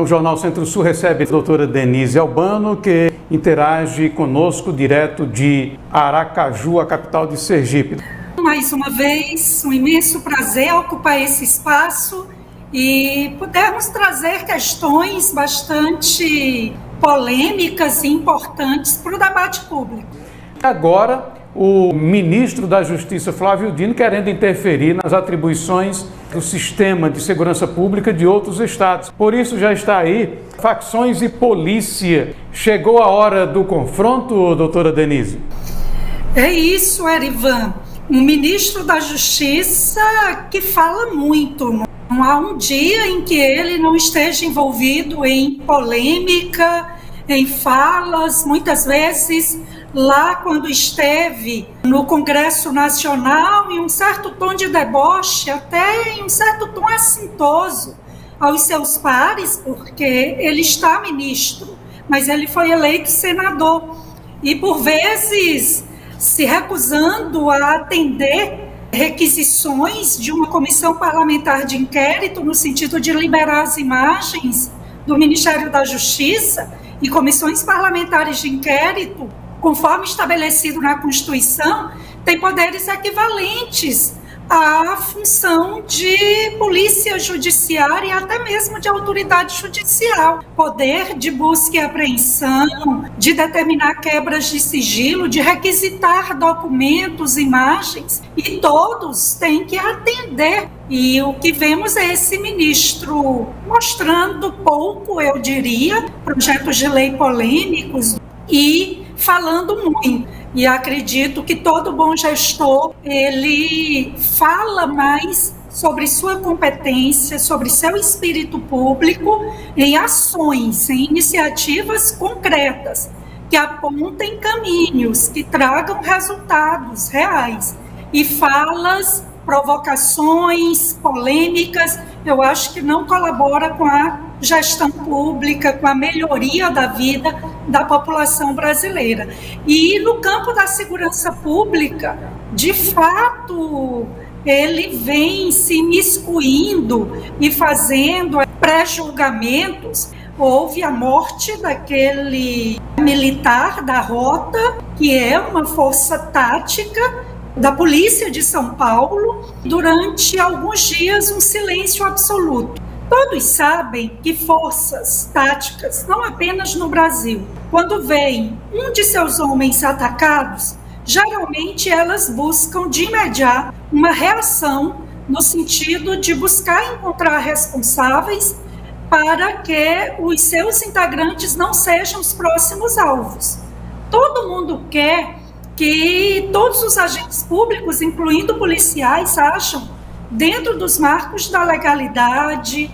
O Jornal Centro-Sul recebe a doutora Denise Albano, que interage conosco direto de Aracaju, a capital de Sergipe. Mais uma vez, um imenso prazer ocupar esse espaço e pudermos trazer questões bastante polêmicas e importantes para o debate público. Agora, o ministro da Justiça, Flávio Dino, querendo interferir nas atribuições do sistema de segurança pública de outros estados. Por isso já está aí, facções e polícia. Chegou a hora do confronto, doutora Denise? É isso, Erivan. Um ministro da Justiça que fala muito. Não há um dia em que ele não esteja envolvido em polêmica, em falas, muitas vezes lá quando esteve no Congresso Nacional, em um certo tom de deboche, até em um certo tom assintoso aos seus pares, porque ele está ministro, mas ele foi eleito senador. E, por vezes, se recusando a atender requisições de uma comissão parlamentar de inquérito, no sentido de liberar as imagens do Ministério da Justiça, e comissões parlamentares de inquérito, conforme estabelecido na Constituição, têm poderes equivalentes à função de polícia judiciária e até mesmo de autoridade judicial. Poder de busca e apreensão, de determinar quebras de sigilo, de requisitar documentos, imagens, e todos têm que atender. E o que vemos é esse ministro mostrando pouco, eu diria, projetos de lei polêmicos e falando muito. E acredito que todo bom gestor, ele fala mais sobre sua competência, sobre seu espírito público, em ações, em iniciativas concretas, que apontem caminhos, que tragam resultados reais. E falas, provocações, polêmicas, eu acho que não colabora com a gestão pública, com a melhoria da vida da população brasileira. E no campo da segurança pública, de fato, ele vem se imiscuindo e fazendo pré-julgamentos. Houve a morte daquele militar da Rota, que é uma força tática da Polícia de São Paulo, durante alguns dias um silêncio absoluto. Todos sabem que forças táticas, não apenas no Brasil, quando veem um de seus homens atacados, geralmente elas buscam de imediato uma reação no sentido de buscar encontrar responsáveis para que os seus integrantes não sejam os próximos alvos. Todo mundo quer que todos os agentes públicos, incluindo policiais, acham dentro dos marcos da legalidade,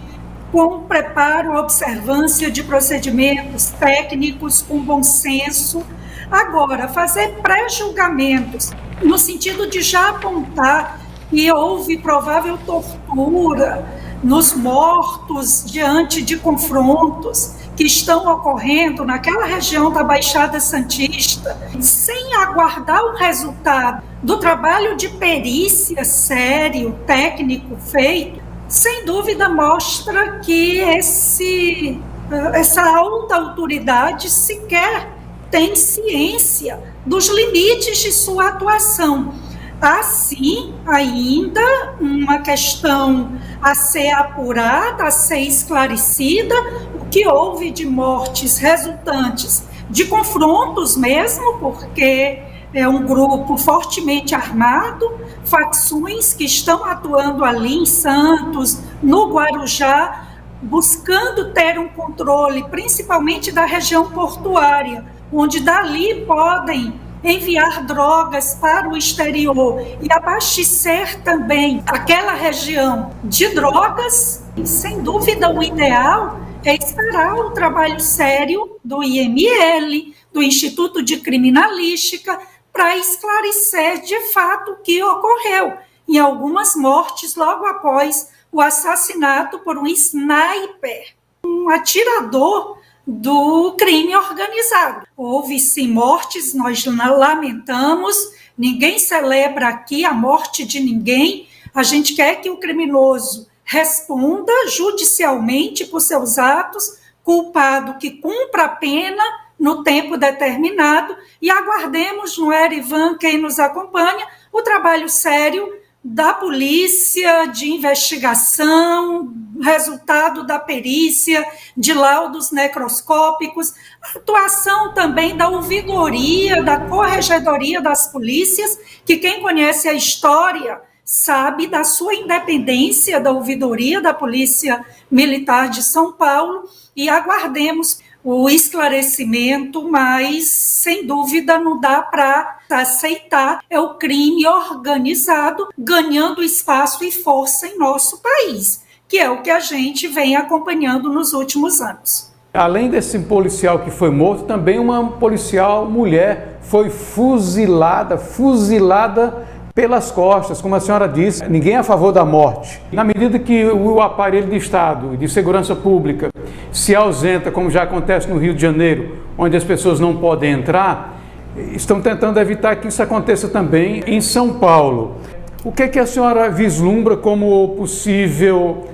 com preparo, observância de procedimentos técnicos, com bom senso. Agora, fazer pré-julgamentos, no sentido de já apontar que houve provável tortura nos mortos diante de confrontos que estão ocorrendo naquela região da Baixada Santista, sem aguardar o resultado do trabalho de perícia sério, técnico feito, sem dúvida mostra que essa alta autoridade sequer tem ciência dos limites de sua atuação. Assim, ainda uma questão a ser apurada, a ser esclarecida, o que houve de mortes resultantes de confrontos mesmo, porque é um grupo fortemente armado, facções que estão atuando ali em Santos, no Guarujá, buscando ter um controle, principalmente da região portuária, onde dali podem enviar drogas para o exterior e abastecer também aquela região de drogas. E, sem dúvida, o ideal é esperar o trabalho sério do IML, do Instituto de Criminalística, para esclarecer de fato o que ocorreu em algumas mortes logo após o assassinato por um sniper, um atirador do crime organizado. Houve sim mortes, nós lamentamos, ninguém celebra aqui a morte de ninguém, a gente quer que o criminoso responda judicialmente por seus atos, culpado que cumpra a pena no tempo determinado, e aguardemos, não é, Ivan, quem nos acompanha, o trabalho sério da polícia, de investigação, resultado da perícia, de laudos necroscópicos, a atuação também da ouvidoria, da corregedoria das polícias, que quem conhece a história sabe da sua independência da ouvidoria da Polícia Militar de São Paulo, e aguardemos o esclarecimento, mas, sem dúvida, não dá para aceitar, é o crime organizado ganhando espaço e força em nosso país, que é o que a gente vem acompanhando nos últimos anos. Além desse policial que foi morto, também uma policial mulher foi fuzilada pelas costas, como a senhora disse, ninguém é a favor da morte. Na medida que o aparelho de Estado e de segurança pública se ausenta, como já acontece no Rio de Janeiro, onde as pessoas não podem entrar, estão tentando evitar que isso aconteça também em São Paulo. O que é que a senhora vislumbra como possível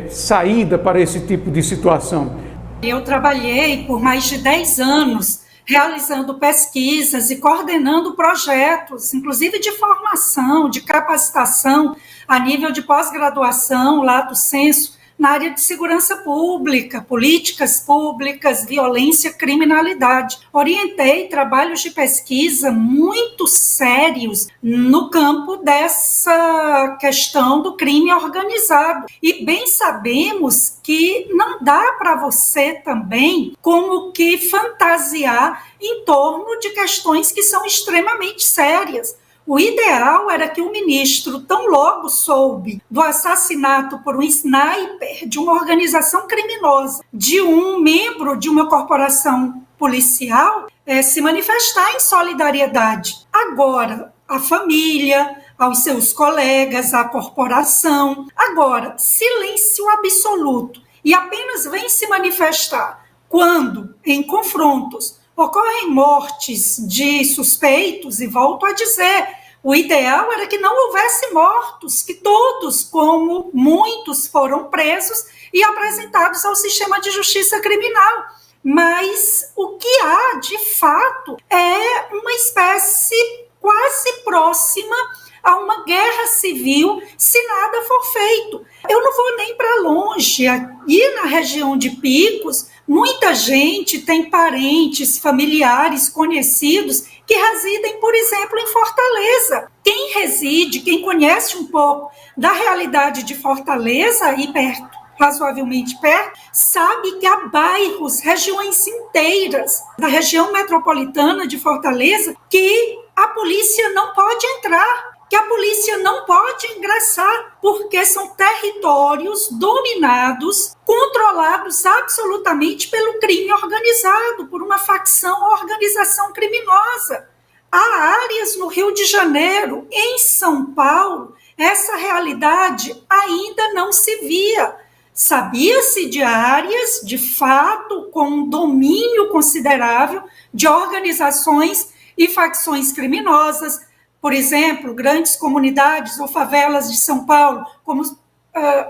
saída para esse tipo de situação? Eu trabalhei por mais de 10 anos realizando pesquisas e coordenando projetos, inclusive de formação, de capacitação, a nível de pós-graduação, lato sensu, na área de segurança pública, políticas públicas, violência, criminalidade. Orientei trabalhos de pesquisa muito sérios no campo dessa questão do crime organizado. E bem sabemos que não dá para você também como que fantasiar em torno de questões que são extremamente sérias. O ideal era que o ministro, tão logo soube do assassinato por um sniper de uma organização criminosa, de um membro de uma corporação policial, se manifestar em solidariedade. Agora, a família, aos seus colegas, à corporação. Agora, silêncio absoluto. E apenas vem se manifestar quando, em confrontos, ocorrem mortes de suspeitos, e volto a dizer, o ideal era que não houvesse mortos, que todos, como muitos, foram presos e apresentados ao sistema de justiça criminal. Mas o que há, de fato, é uma espécie quase próxima a uma guerra civil, se nada for feito. Eu não vou nem para longe. Aqui na região de Picos, muita gente tem parentes, familiares, conhecidos que residem, por exemplo, em Fortaleza. Quem reside, quem conhece um pouco da realidade de Fortaleza, aí perto, razoavelmente perto, sabe que há bairros, regiões inteiras da região metropolitana de Fortaleza que a polícia não pode entrar, que a polícia não pode ingressar, porque são territórios dominados, controlados absolutamente pelo crime organizado, por uma facção, organização criminosa. Há áreas no Rio de Janeiro, em São Paulo, essa realidade ainda não se via. Sabia-se de áreas, de fato, com um domínio considerável de organizações e facções criminosas, por exemplo, grandes comunidades ou favelas de São Paulo, como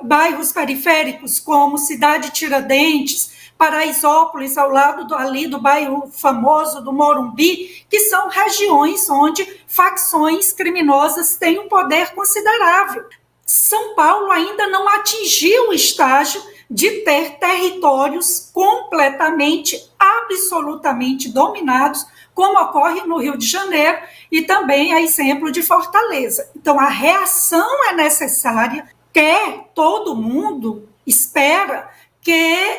bairros periféricos, como Cidade Tiradentes, Paraisópolis, ao lado ali do bairro famoso do Morumbi, que são regiões onde facções criminosas têm um poder considerável. São Paulo ainda não atingiu o estágio de ter territórios completamente, absolutamente dominados, como ocorre no Rio de Janeiro e também a exemplo de Fortaleza. Então, a reação é necessária, todo mundo espera que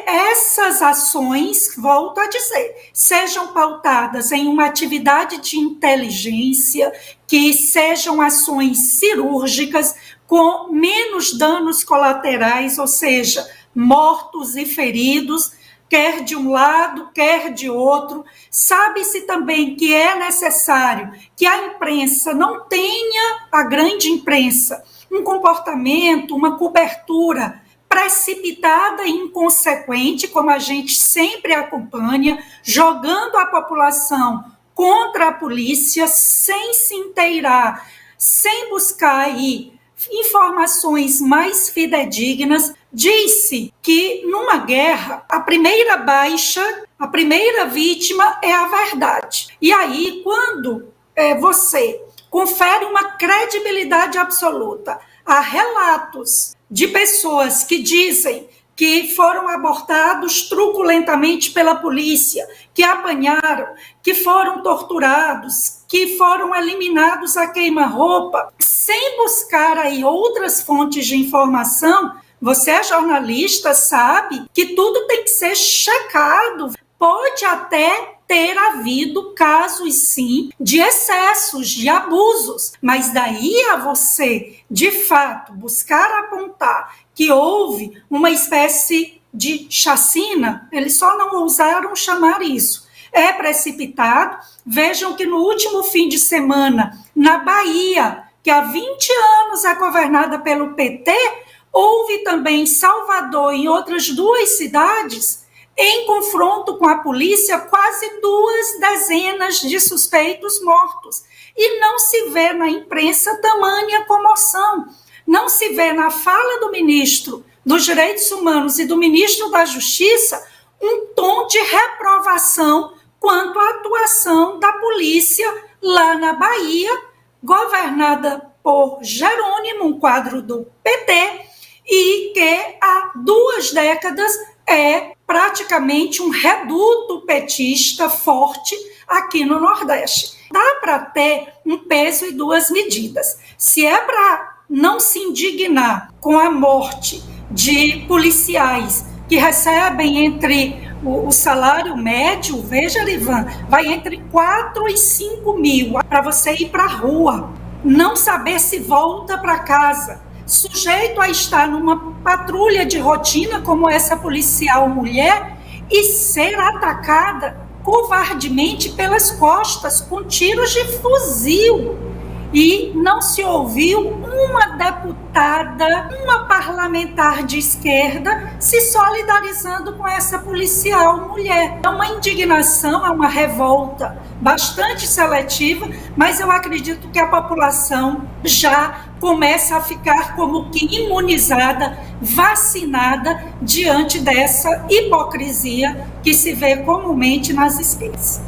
essas ações, volto a dizer, sejam pautadas em uma atividade de inteligência, que sejam ações cirúrgicas com menos danos colaterais, ou seja, mortos e feridos, quer de um lado, quer de outro. Sabe-se também que é necessário que a imprensa não tenha, a grande imprensa, um comportamento, uma cobertura precipitada e inconsequente, como a gente sempre acompanha, jogando a população contra a polícia, sem se inteirar, sem buscar aí informações mais fidedignas, disse que numa guerra, a primeira baixa, a primeira vítima é a verdade. E aí, quando você confere uma credibilidade absoluta a relatos de pessoas que dizem que foram abortados truculentamente pela polícia, que apanharam, que foram torturados, que foram eliminados a queima-roupa, sem buscar aí outras fontes de informação, você é jornalista, sabe que tudo tem que ser checado. Pode até ter havido casos, sim, de excessos, de abusos, mas daí a você, de fato, buscar apontar que houve uma espécie de chacina, eles só não ousaram chamar isso. É precipitado. Vejam que no último fim de semana, na Bahia, que há 20 anos é governada pelo PT, houve também em Salvador e em outras 2 cidades, em confronto com a polícia, quase 2 dezenas de suspeitos mortos. E não se vê na imprensa tamanha comoção. Não se vê na fala do ministro dos Direitos Humanos e do ministro da Justiça um tom de reprovação quanto à atuação da polícia lá na Bahia, governada por Jerônimo, um quadro do PT, e que há 2 décadas é praticamente um reduto petista forte aqui no Nordeste. Dá para ter um peso e 2 medidas. Se é para não se indignar com a morte de policiais que recebem entre o salário médio, veja, Ivan, vai entre 4 e 5 mil para você ir para a rua, não saber se volta para casa, sujeito a estar numa patrulha de rotina como essa policial mulher e ser atacada covardemente pelas costas com tiros de fuzil. E não se ouviu uma deputada, uma parlamentar de esquerda se solidarizando com essa policial mulher. É uma indignação, é uma revolta bastante seletiva, mas eu acredito que a população já começa a ficar como que imunizada, vacinada diante dessa hipocrisia que se vê comumente nas esquerdas.